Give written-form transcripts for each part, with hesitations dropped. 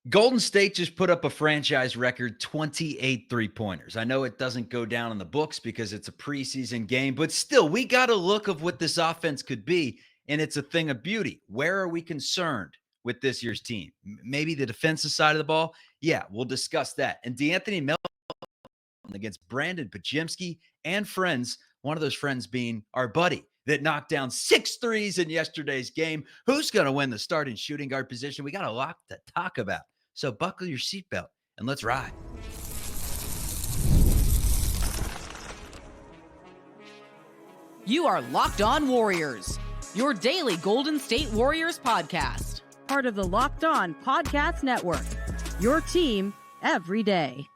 Golden State just put up a franchise record 28 three-pointers. I know it doesn't go down in the books because it's a preseason game, but still, we got a look of what this offense could be, and it's a thing of beauty. Where are we concerned with this year's team? Maybe the defensive side of the ball? Yeah, we'll discuss that. And D'Anthony Melton against Brandin, Podziemski, and friends, one of those friends being our buddy that knocked down 6 threes in yesterday's game. Who's going to win the starting shooting guard position? We got a lot to talk about. So buckle your seatbelt and let's ride. You are Locked On Warriors, your daily Golden State Warriors podcast. Part of the Locked On Podcast Network, your team every day.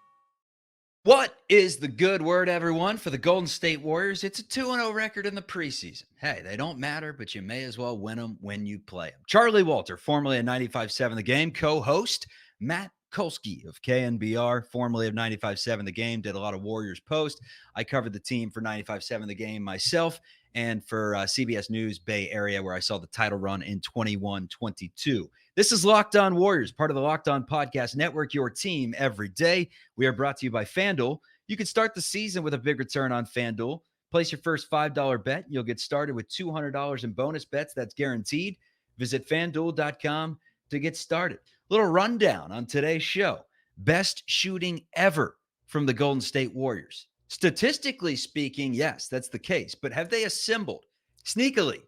What is the good word, everyone, for the Golden State Warriors? It's a 2-0 record in the preseason. Hey, they don't matter, but you may as well win them when you play them. Charlie Walter, formerly of 95.7 The Game, co-host. Matt Kolsky of KNBR, formerly of 95.7 The Game, did a lot of Warriors post. I covered the team for 95.7 The Game myself and for CBS News Bay Area, where I saw the title run in 21-22. This is Locked On Warriors, part of the Locked On Podcast Network, your team every day. We are brought to you by FanDuel. You can start the season with a big return on FanDuel. Place your first $5 bet. You'll get started with $200 in bonus bets. That's guaranteed. Visit FanDuel.com to get started. Little rundown on today's show. Best shooting ever from the Golden State Warriors. Statistically speaking, yes, that's the case. But have they assembled sneakily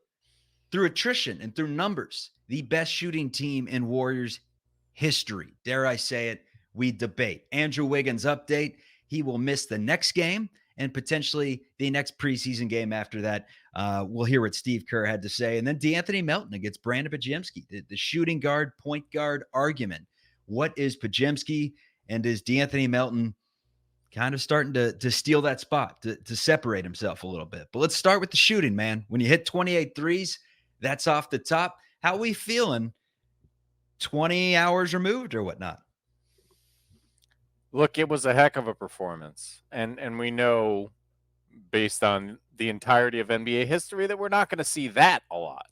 through attrition and through numbers the best shooting team in Warriors history? Dare I say it? We debate. Andrew Wiggins update. He will miss the next game and potentially the next preseason game after that. We'll hear what Steve Kerr had to say. And then D'Anthony Melton against Brandin Podziemski, the shooting guard, point guard argument. What is Podziemski and is D'Anthony Melton kind of starting to steal that spot, to separate himself a little bit? But let's start with the shooting, man. When you hit 28 threes, that's off the top. How are we feeling 20 hours removed or whatnot? Look, it was a heck of a performance. And we know, based on the entirety of NBA history, that we're not going to see that a lot.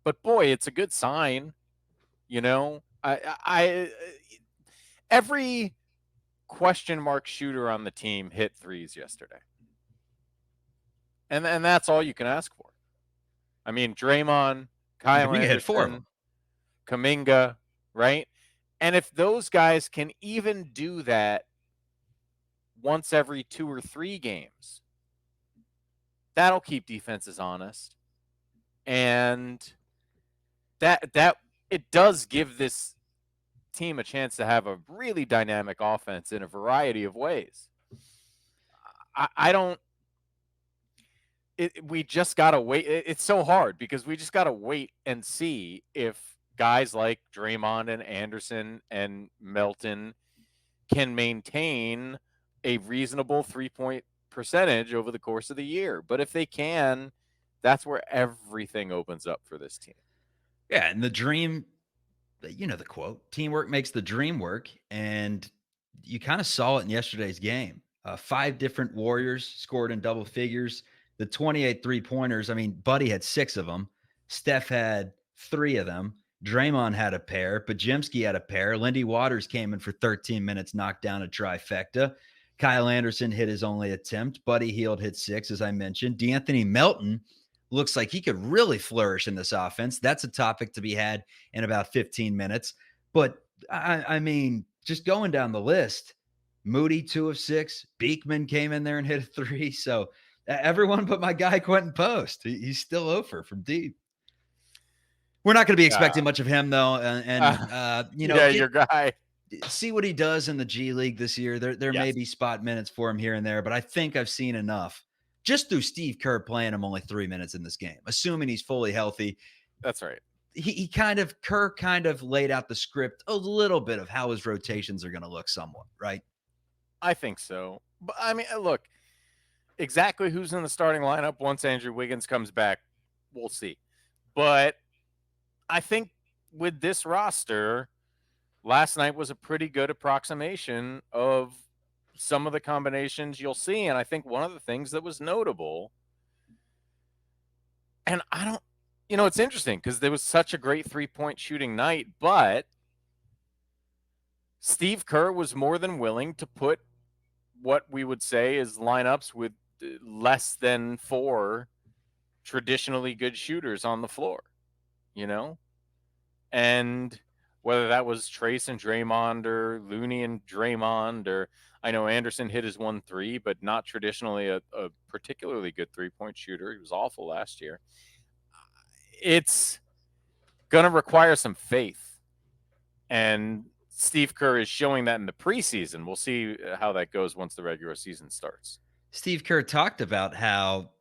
But, boy, it's a good sign. You know, every question mark shooter on the team hit threes yesterday. And that's all you can ask for. I mean, Draymond, Kyle Anderson, hit 4 of them. Kuminga, right? And if those guys can even do that once every 2 or 3 games, that'll keep defenses honest. And that it does give this team a chance to have a really dynamic offense in a variety of ways. We just got to wait. It's so hard because we just got to wait and see if guys like Draymond and Anderson and Melton can maintain a reasonable 3-point percentage over the course of the year. But if they can, that's where everything opens up for this team. Yeah, and the dream, you know the quote, teamwork makes the dream work, and you kind of saw it in yesterday's game. 5 different Warriors scored in double figures. The 28 three-pointers, I mean, Buddy had 6 of them. Steph had 3 of them. Draymond had a pair. Podziemski had a pair. Lindy Waters came in for 13 minutes, knocked down a trifecta. Kyle Anderson hit his only attempt. Buddy Hield hit 6, as I mentioned. D'Anthony Melton looks like he could really flourish in this offense. That's a topic to be had in about 15 minutes. But, I mean, just going down the list, Moody, 2 of 6. Beekman came in there and hit a 3. So everyone but my guy Quentin Post. He's still over from deep. We're not going to be expecting much of him, though. Your guy. See what he does in the G League this year. There Yes. may be spot minutes for him here and there, but I think I've seen enough just through Steve Kerr playing him only 3 minutes in this game, assuming he's fully healthy. That's right. Kerr kind of laid out the script a little bit of how his rotations are going to look somewhat, right? I think so. But I mean, look, exactly who's in the starting lineup once Andrew Wiggins comes back, we'll see. But I think with this roster, last night was a pretty good approximation of some of the combinations you'll see. And I think one of the things that was notable, and it's interesting because there was such a great 3-point shooting night, but Steve Kerr was more than willing to put what we would say is lineups with less than 4 traditionally good shooters on the floor, you know? And whether that was Trace and Draymond or Looney and Draymond, or I know Anderson hit his 1-3, but not traditionally a particularly good 3-point shooter. He was awful last year. It's going to require some faith. And Steve Kerr is showing that in the preseason. We'll see how that goes once the regular season starts. Steve Kerr talked about how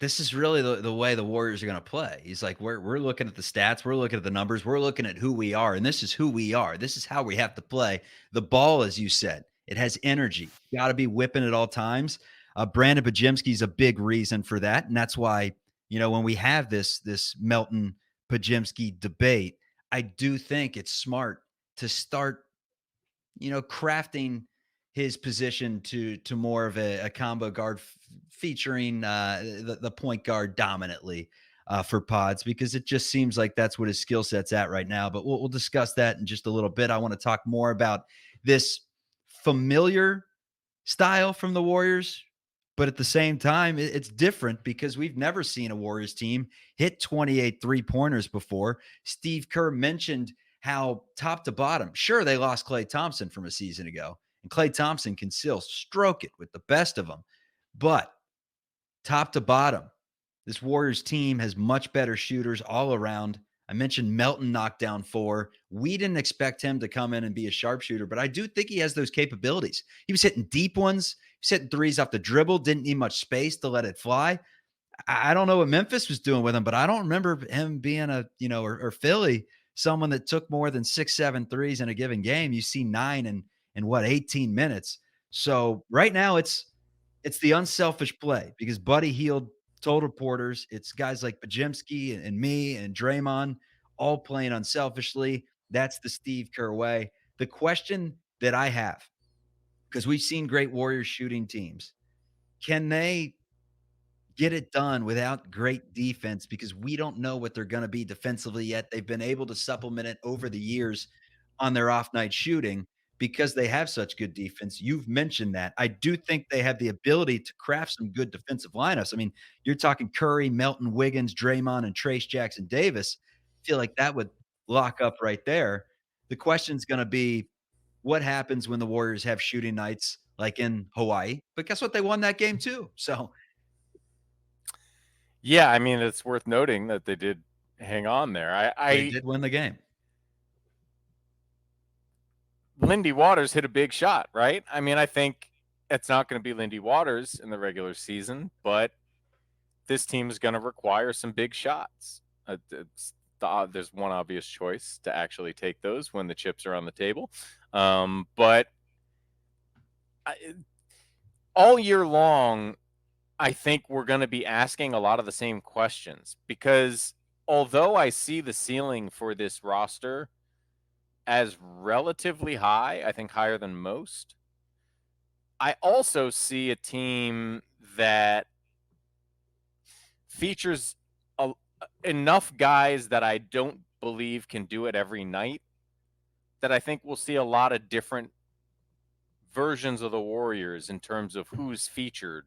this is really the way the Warriors are going to play. He's like, we're looking at the stats, we're looking at the numbers, we're looking at who we are, and this is who we are. This is how we have to play. The ball, as you said, it has energy. You got to be whipping at all times. Brandin Podziemski is a big reason for that, and that's why when we have this Melton Podziemski debate, I do think it's smart to start crafting his position to more of a combo guard featuring the point guard dominantly for Pods, because it just seems like that's what his skill set's at right now. But we'll discuss that in just a little bit. I want to talk more about this familiar style from the Warriors, but at the same time, it's different because we've never seen a Warriors team hit 28 3-pointers before. Steve Kerr mentioned how top to bottom, sure, they lost Klay Thompson from a season ago, and Klay Thompson can still stroke it with the best of them. But top to bottom, this Warriors team has much better shooters all around. I mentioned Melton knocked down 4. We didn't expect him to come in and be a sharpshooter, but I do think he has those capabilities. He was hitting deep ones. He was hitting threes off the dribble, didn't need much space to let it fly. I don't know what Memphis was doing with him, but I don't remember him being or Philly, someone that took more than 6-7 threes in a given game. You see 9 in 18 minutes. So right now it's the unselfish play because Buddy Hield told reporters it's guys like Podziemski and me and Draymond all playing unselfishly. That's the Steve Kerr way. The question that I have, because we've seen great Warriors shooting teams, can they get it done without great defense? Because we don't know what they're going to be defensively yet. They've been able to supplement it over the years on their off night shooting because they have such good defense. You've mentioned that. I do think they have the ability to craft some good defensive lineups. I mean, you're talking Curry, Melton, Wiggins, Draymond, and Trace Jackson Davis. I feel like that would lock up right there. The question's going to be what happens when the Warriors have shooting nights like in Hawaii? But guess what? They won that game too. So yeah, I mean, it's worth noting that they did hang on there. they did win the game. Lindy Waters hit a big shot, right? I mean, I think it's not going to be Lindy Waters in the regular season, but this team is going to require some big shots. There's one obvious choice to actually take those when the chips are on the table. But all year long, I think we're going to be asking a lot of the same questions because although I see the ceiling for this roster as relatively high, I think higher than most, I also see a team that features enough guys that I don't believe can do it every night, that I think we'll see a lot of different versions of the Warriors in terms of who's featured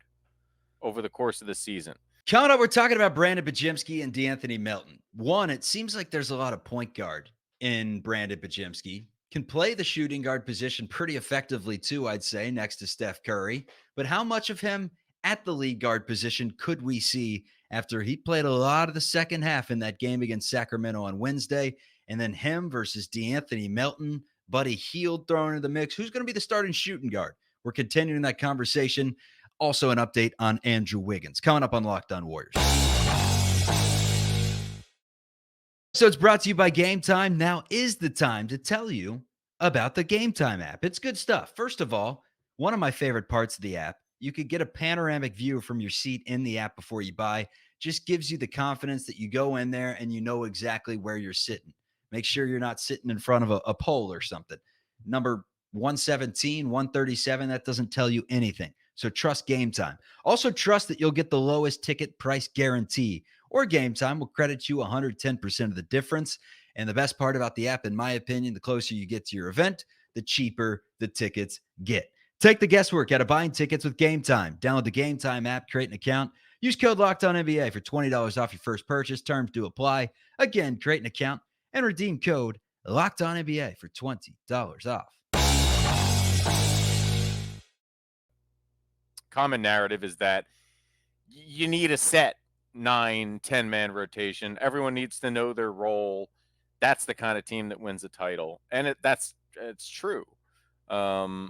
over the course of the season. Coming up, we're talking about Brandin Podziemski and DeAnthony Melton. One, it seems like there's a lot of point guard in Brandin Podziemski. Can play the shooting guard position pretty effectively too, I'd say, next to Steph Curry. But how much of him at the lead guard position could we see after he played a lot of the second half in that game against Sacramento on Wednesday? And then him versus DeAnthony Melton, Buddy Hield thrown into the mix. Who's going to be the starting shooting guard? We're continuing that conversation. Also, an update on Andrew Wiggins coming up on Locked On Warriors. So it's brought to you by Game Time. Now is the time to tell you about the Game Time app. It's good stuff. First of all, one of my favorite parts of the app, you could get a panoramic view from your seat in the app before you buy. Just gives you the confidence that you go in there and you know exactly where you're sitting. Make sure you're not sitting in front of a pole or something. Number 117, 137, that doesn't tell you anything. So trust Game Time. Also trust that you'll get the lowest ticket price guarantee, or Game Time will credit you 110% of the difference. And the best part about the app, in my opinion, the closer you get to your event, the cheaper the tickets get. Take the guesswork out of buying tickets with Game Time. Download the Game Time app, create an account, use code LOCKEDONNBA for $20 off your first purchase. Terms do apply. Again, create an account and redeem code LOCKEDONNBA for $20 off. Common narrative is that you need a set 9-10 man rotation. Everyone needs to know their role. That's the kind of team that wins a title, and it's true. But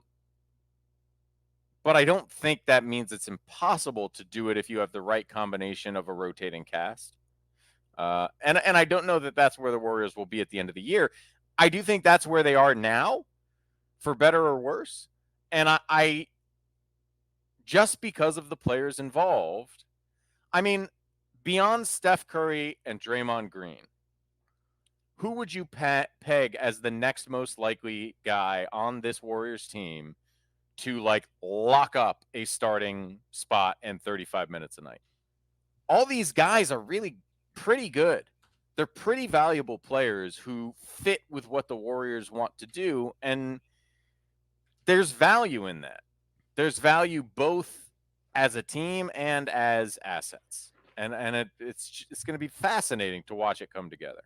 I don't think that means it's impossible to do it if you have the right combination of a rotating cast. And I don't know that that's where the Warriors will be at the end of the year. I do think that's where they are now, for better or worse. And I just because of the players involved, I mean, beyond Steph Curry and Draymond Green, who would you peg as the next most likely guy on this Warriors team to like lock up a starting spot and 35 minutes a night? All these guys are really pretty good. They're pretty valuable players who fit with what the Warriors want to do, and there's value in that. There's value both as a team and as assets. And it's going to be fascinating to watch it come together.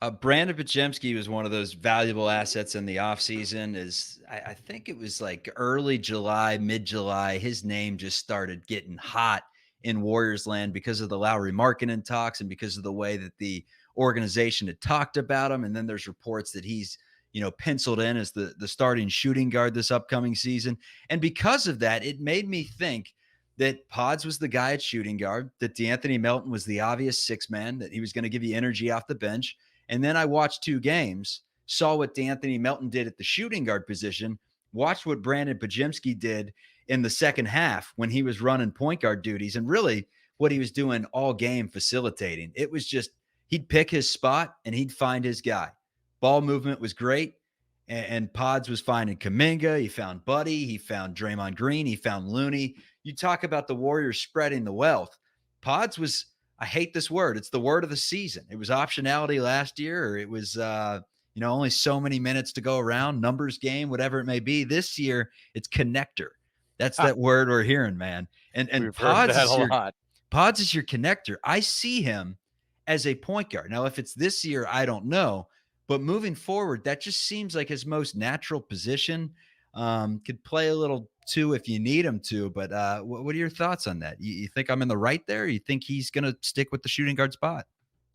Brandin Podziemski was one of those valuable assets in the offseason. I think it was like early July, mid-July, his name just started getting hot in Warriors land because of the Lowry Markkanen talks and because of the way that the organization had talked about him. And then there's reports that he's, penciled in as the starting shooting guard this upcoming season. And because of that, it made me think that Pods was the guy at shooting guard, that DeAnthony Melton was the obvious six man, that he was going to give you energy off the bench. And then I watched 2 games, saw what DeAnthony Melton did at the shooting guard position, watched what Brandin Podziemski did in the second half when he was running point guard duties, and really what he was doing all game facilitating. It was just, he'd pick his spot and he'd find his guy. Ball movement was great. And Pods was finding Kuminga. He found Buddy. He found Draymond Green. He found Looney. You talk about the Warriors spreading the wealth. Pods was, I hate this word, it's the word of the season. It was optionality last year, or it was, only so many minutes to go around, numbers game, whatever it may be. This year, it's connector. That's that word we're hearing, man. And Pods is your connector. I see him as a point guard. Now, if it's this year, I don't know. But moving forward, that just seems like his most natural position. Could play a little too if you need him to. But what are your thoughts on that? You think I'm in the right there? Or you think he's going to stick with the shooting guard spot?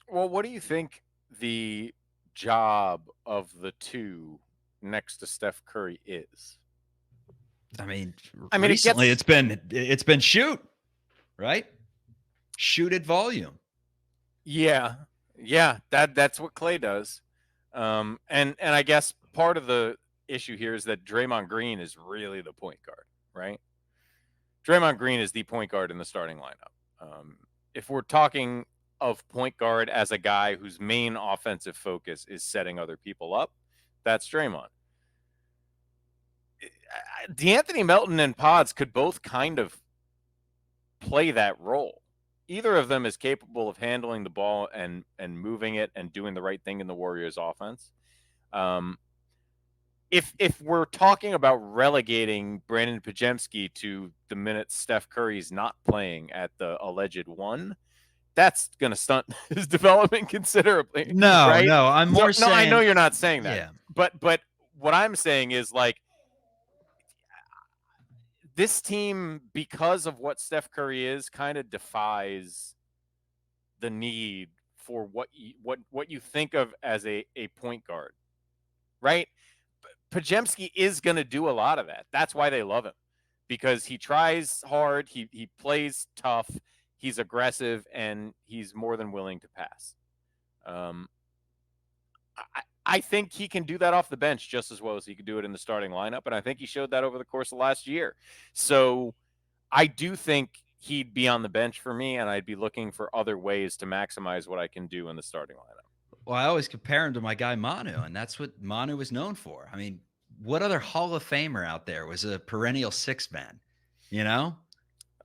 Well, what do you think the job of the two next to Steph Curry is? I mean, recently it's been shoot, right? Shoot at volume. Yeah, that's what Clay does. And I guess part of the issue here is that Draymond Green is really the point guard, right? Draymond Green is the point guard in the starting lineup. If we're talking of point guard as a guy whose main offensive focus is setting other people up, that's Draymond. DeAnthony Melton and Pods could both kind of play that role. Either of them is capable of handling the ball and moving it and doing the right thing in the Warriors offense. If we're talking about relegating Brandin Podziemski to the minutes Steph Curry's not playing at the alleged 1, that's going to stunt his development considerably. No, right? no, I'm more saying. No, I know you're not saying that. Yeah. But what I'm saying is, like, this team, because of what Steph Curry is, kind of defies the need for what you think of as a point guard, right? Podziemski is going to do a lot of that. That's why they love him, because he tries hard, he plays tough, he's aggressive, and he's more than willing to pass. I think he can do that off the bench just as well as he could do it in the starting lineup, and I think he showed that over the course of last year. So I do think he'd be on the bench for me, and I'd be looking for other ways to maximize what I can do in the starting lineup. Well, I always compare him to my guy Manu, and that's what Manu was known for. I mean, what other Hall of Famer out there was a perennial six-man? I'm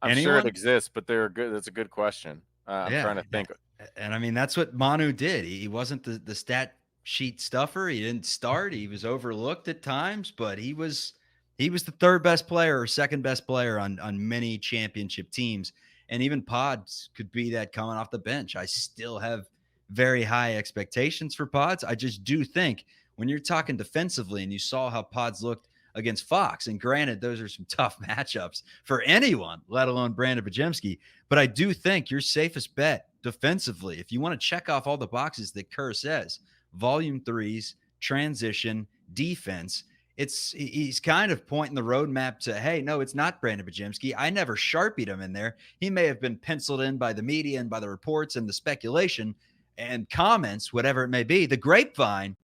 Anyone? sure it exists, but they're good. That's a good question. I'm trying to think. And I mean, that's what Manu did. He wasn't the stat sheet stuffer. He didn't start. He was overlooked at times, but he was the third best player or second best player on many championship teams. And even Pods could be that coming off the bench. I still have very high expectations for Pods. I just do think when you're talking defensively and you saw how Pods looked against Fox, and granted, those are some tough matchups for anyone, let alone Brandin Podziemski. But I do think your safest bet defensively, if you want to check off all the boxes that Kerr says, volume threes, transition, defense, he's kind of pointing the roadmap to, hey, no, it's not Brandin Podziemski. I never sharpied him in there. He may have been penciled in by the media and by the reports and the speculation and comments, whatever it may be, the grapevine,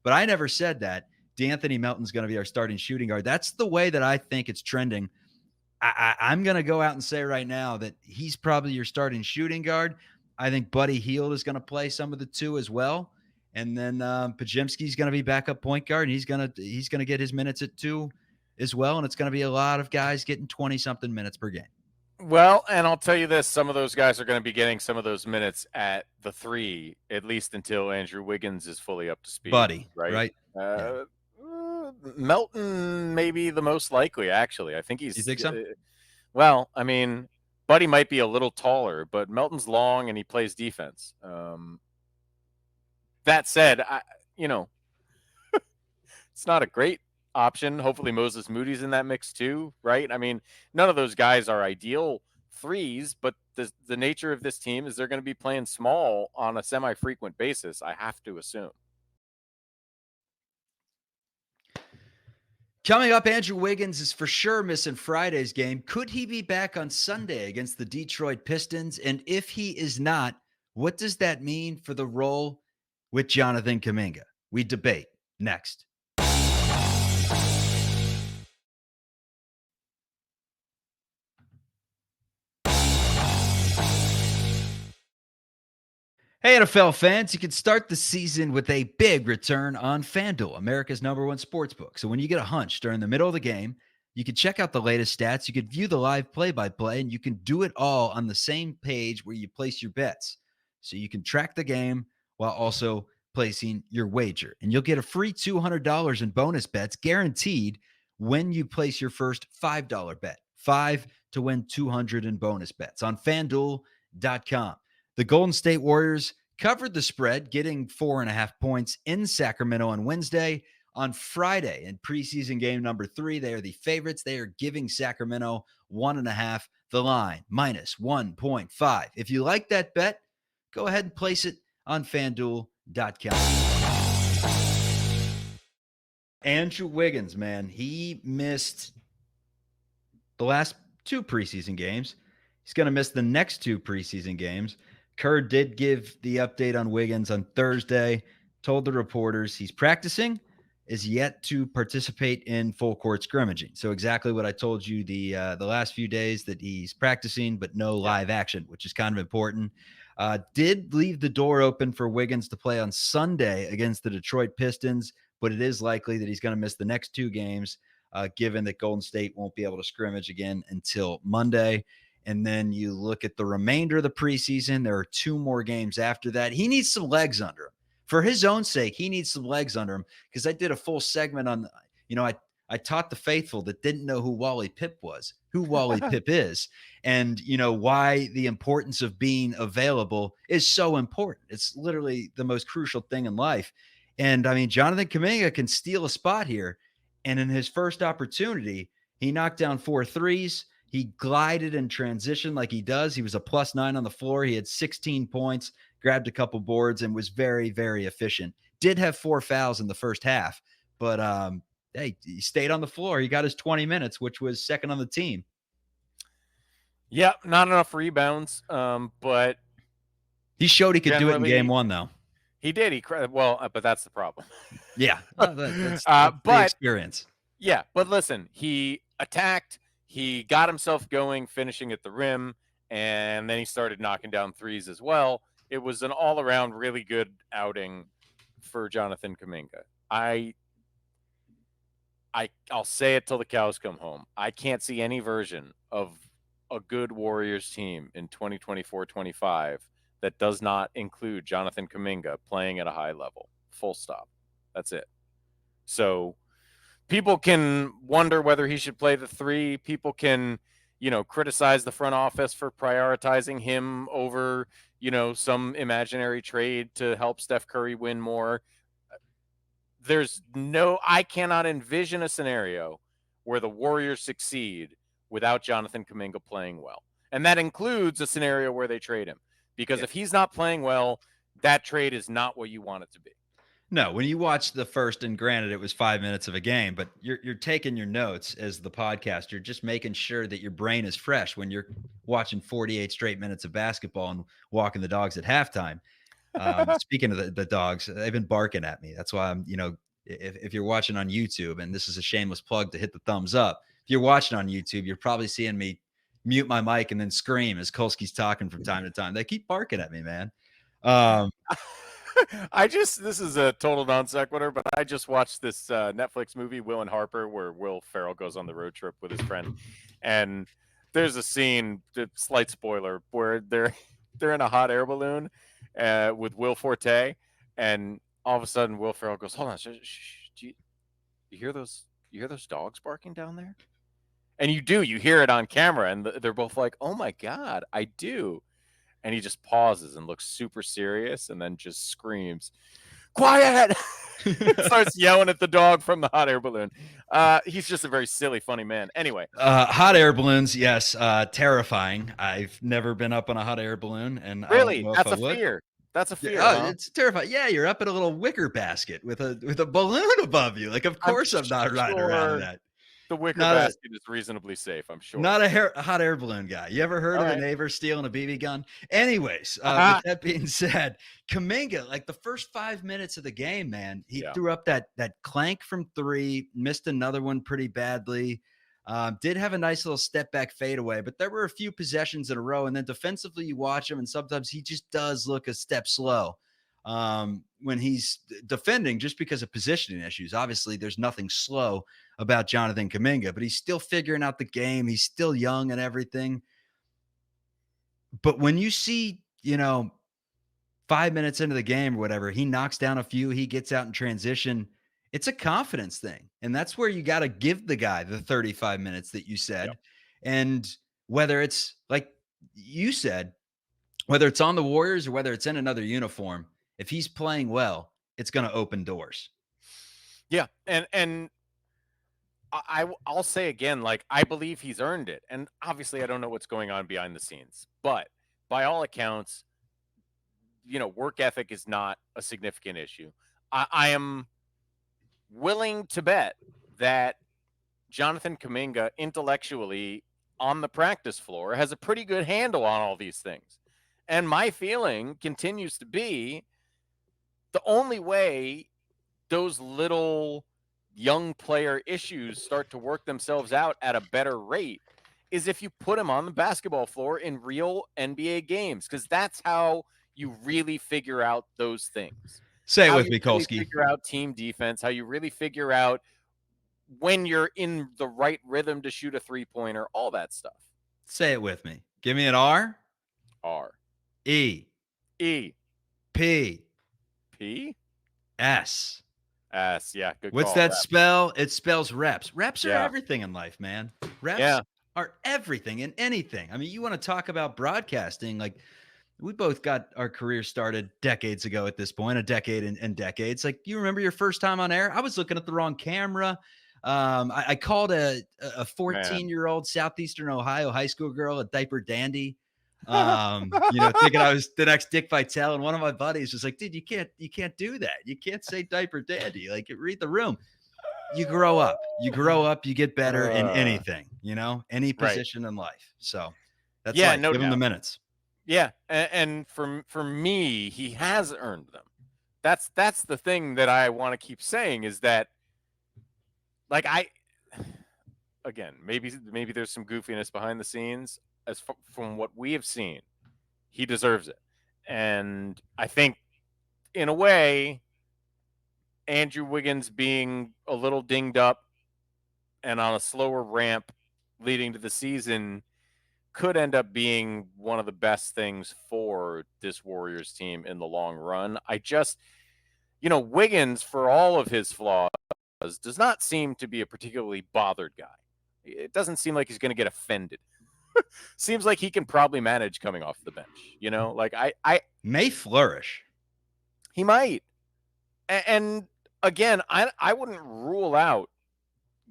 but I never said that. D'Anthony Melton's going to be our starting shooting guard. That's the way that I think it's trending. I'm going to go out and say right now that he's probably your starting shooting guard. I think Buddy Hield is going to play some of the two as well. And then Podziemski's going to be backup point guard, and he's going to get his minutes at 2 as well. And it's going to be a lot of guys getting 20-something minutes per game. Well, and I'll tell you this, some of those guys are going to be getting some of those minutes at the 3, at least until Andrew Wiggins is fully up to speed. Buddy, right? Melton may be the most likely, actually. I think he's... You think so? Well, I mean, Buddy might be a little taller, but Melton's long and he plays defense. That said, it's not a great option. Hopefully Moses Moody's in that mix too, right? I mean, none of those guys are ideal threes, but the nature of this team is they're going to be playing small on a semi-frequent basis, I have to assume. Coming up, Andrew Wiggins is for sure missing Friday's game. Could he be back on Sunday against the Detroit Pistons? And if he is not, what does that mean for the role with Jonathan Kuminga? We debate next. Hey, NFL fans, you can start the season with a big return on FanDuel, America's #1 sportsbook. So when you get a hunch during the middle of the game, you can check out the latest stats, you can view the live play-by-play, and you can do it all on the same page where you place your bets. So you can track the game while also placing your wager. And you'll get a free $200 in bonus bets guaranteed when you place your first $5 bet. 5 to win $200 in bonus bets on FanDuel.com. The Golden State Warriors covered the spread, getting 4.5 points in Sacramento on Wednesday. On Friday, in preseason game number 3, they are the favorites. They are giving Sacramento 1.5, the line minus 1.5. If you like that bet, go ahead and place it on FanDuel.com. Andrew Wiggins, man, he missed the last 2 preseason games. He's going to miss the next 2 preseason games. Kerr did give the update on Wiggins on Thursday, told the reporters he's practicing, is yet to participate in full court scrimmaging. So exactly what I told you the last few days, that he's practicing, but no live action, which is kind of important. Did leave the door open for Wiggins to play on Sunday against the Detroit Pistons, but it is likely that he's going to miss the next 2 games, given that Golden State won't be able to scrimmage again until Monday. And then you look at the remainder of the preseason. There are 2 more games after that. He needs some legs under him. For his own sake, he needs some legs under him, because I did a full segment on, I taught the faithful that didn't know who Wally Pipp was, who Wally Pipp is, and, why the importance of being available is so important. It's literally the most crucial thing in life. And, I mean, Jonathan Kuminga can steal a spot here. And in his first opportunity, he knocked down 4 threes. He glided in transition like he does. He was a +9 on the floor. He had 16 points, grabbed a couple boards, and was very, very efficient. Did have 4 fouls in the first half, but hey, he stayed on the floor. He got his 20 minutes, which was second on the team. Yeah, not enough rebounds, but he showed he could do it in game 1, though. He did. But that's the problem. Yeah, that's the experience. Yeah, but listen, he attacked. He got himself going, finishing at the rim, and then he started knocking down threes as well. It was an all-around really good outing for Jonathan Kuminga. I'll say it till the cows come home. I can't see any version of a good Warriors team in 2024-25 that does not include Jonathan Kuminga playing at a high level. full stop. That's it. So people can wonder whether he should play the 3. People can, criticize the front office for prioritizing him over, some imaginary trade to help Steph Curry win more. I cannot envision a scenario where the Warriors succeed without Jonathan Kuminga playing well. And that includes a scenario where they trade him. Because if he's not playing well, that trade is not what you want it to be. No, when you watch the first, and granted it was 5 minutes of a game, but you're taking your notes as the podcast. You're just making sure that your brain is fresh when you're watching 48 straight minutes of basketball and walking the dogs at halftime. Speaking of the dogs, they've been barking at me. That's why I'm, if you're watching on YouTube, and this is a shameless plug to hit the thumbs up. If you're watching on YouTube, you're probably seeing me mute my mic and then scream as Kolsky's talking from time to time. They keep barking at me, man. This is a total non sequitur, but I just watched this Netflix movie, Will and Harper, where Will Ferrell goes on the road trip with his friend. And there's a scene, slight spoiler, where they're in a hot air balloon with Will Forte. And all of a sudden, Will Ferrell goes, "Hold on, do you hear those dogs barking down there?" And you hear it on camera, and they're both like, "Oh my God, I do." And he just pauses and looks super serious and then just screams, "Quiet!" Starts yelling at the dog from the hot air balloon. He's just a very silly, funny man. Anyway. Hot air balloons, yes. Terrifying. I've never been up on a hot air balloon. And really? That's a fear. That's a fear. Oh, huh? It's terrifying. Yeah, you're up in a little wicker basket with a balloon above you. Like, of course I'm not riding around in that. The wicker basket is reasonably safe, I'm sure. Not a hot air balloon guy. You ever heard of a neighbor stealing a BB gun? Anyways, with that being said, Kuminga, like the first 5 minutes of the game, man, he threw up that clank from 3, missed another one pretty badly. Did have a nice little step back fadeaway, but there were a few possessions in a row. And then defensively, you watch him, and sometimes he just does look a step slow when he's defending, just because of positioning issues. Obviously, there's nothing slow about Jonathan Kuminga, but he's still figuring out the game. He's still young and everything. But when you see, 5 minutes into the game or whatever, he knocks down a few, he gets out in transition. It's a confidence thing. And that's where you got to give the guy the 35 minutes that you said. Yep. And whether it's, like you said, whether it's on the Warriors or whether it's in another uniform, if he's playing well, it's going to open doors. Yeah. And I'll say again, like, I believe he's earned it. And obviously I don't know what's going on behind the scenes, but by all accounts, work ethic is not a significant issue. I am willing to bet that Jonathan Kuminga intellectually on the practice floor has a pretty good handle on all these things. And my feeling continues to be the only way those little young player issues start to work themselves out at a better rate is if you put them on the basketball floor in real NBA games, because that's how you really figure out those things. Say it with me, Kolsky. Really figure out team defense, how you really figure out when you're in the right rhythm to shoot a three-pointer, all that stuff. Say it with me. Give me an R. R. E. E. P. P. S. S. Yeah. Good What's call. that spell? It spells reps. Reps are Yeah. everything in life, man. Reps are everything in anything. I mean, you want to talk about broadcasting, like, we both got our career started decades ago at this point, a decade and decades. Like, you remember your first time on air? I was looking at the wrong camera. I called a 14-year-old Southeastern Ohio high school girl a diaper dandy. Thinking I was the next Dick Vitale, and one of my buddies was like, "Dude, you can't do that. You can't say diaper dandy. Like, read the room." You grow up. You get better in anything, any position in life. So that's life. No Give him the minutes. Yeah, and for me, he has earned them. That's the thing that I want to keep saying is that, like, maybe there's some goofiness behind the scenes. From what we have seen, he deserves it. And I think, in a way, Andrew Wiggins being a little dinged up and on a slower ramp leading to the season could end up being one of the best things for this Warriors team in the long run. Wiggins, for all of his flaws, does not seem to be a particularly bothered guy. It doesn't seem like he's going to get offended. Seems like he can probably manage coming off the bench. Like I may flourish. He might. And again, I wouldn't rule out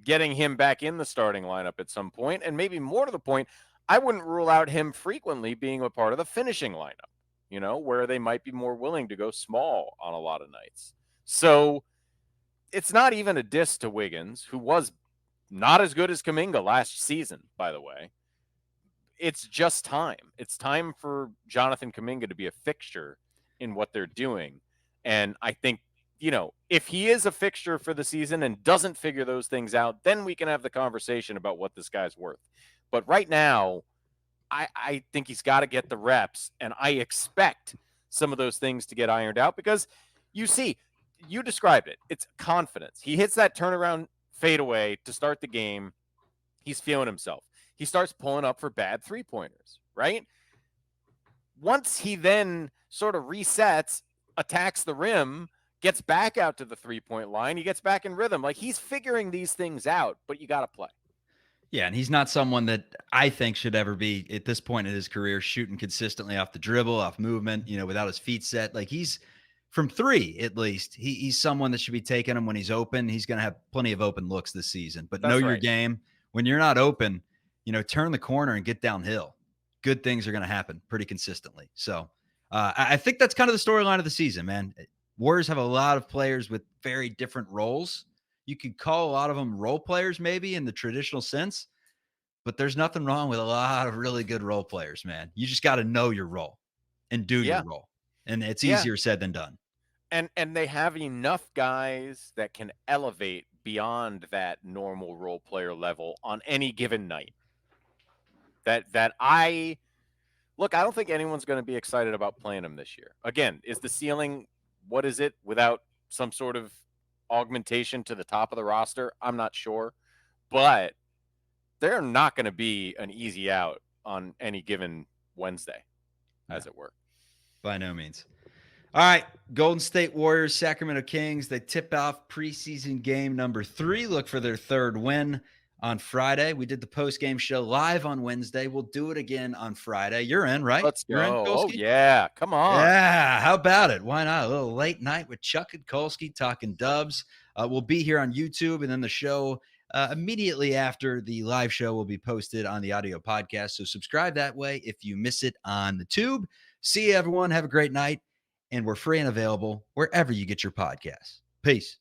getting him back in the starting lineup at some point. And maybe more to the point, I wouldn't rule out him frequently being a part of the finishing lineup, where they might be more willing to go small on a lot of nights. So it's not even a diss to Wiggins, who was not as good as Kuminga last season, by the way. It's just time. It's time for Jonathan Kuminga to be a fixture in what they're doing. And I think, if he is a fixture for the season and doesn't figure those things out, then we can have the conversation about what this guy's worth. But right now, I think he's got to get the reps, and I expect some of those things to get ironed out because you described it. It's confidence. He hits that turnaround fadeaway to start the game. He's feeling himself. He starts pulling up for bad three-pointers, right? Once he then sort of resets, attacks the rim, gets back out to the three-point line, he gets back in rhythm. Like, he's figuring these things out, but you got to play. Yeah, and he's not someone that I think should ever be, at this point in his career, shooting consistently off the dribble, off movement, without his feet set. Like, he's from three, at least. He's someone that should be taking him when he's open. He's going to have plenty of open looks this season. But know your game. When you're not open, turn the corner and get downhill. Good things are going to happen pretty consistently. So I think that's kind of the storyline of the season, man. Warriors have a lot of players with very different roles. You could call a lot of them role players, maybe in the traditional sense, but there's nothing wrong with a lot of really good role players, man. You just got to know your role and do your role. And it's easier said than done. And they have enough guys that can elevate beyond that normal role player level on any given night. I don't think anyone's going to be excited about playing them this year. Again, is the ceiling, what is it, without some sort of augmentation to the top of the roster? I'm not sure, but they're not going to be an easy out on any given Wednesday, as it were. By no means. All right, Golden State Warriors, Sacramento Kings. They tip off preseason game number 3. Look for their third win on Friday. We did the post-game show live on Wednesday. We'll do it again on Friday. You're in, right? Let's go. You're in, Oh, yeah. Come on. Yeah. How about it? Why not? A little late night with Chuck and Kolsky talking Dubs. We'll be here on YouTube, and then the show immediately after the live show will be posted on the audio podcast. So subscribe that way if you miss it on the tube. See you, everyone. Have a great night. And we're free and available wherever you get your podcasts. Peace.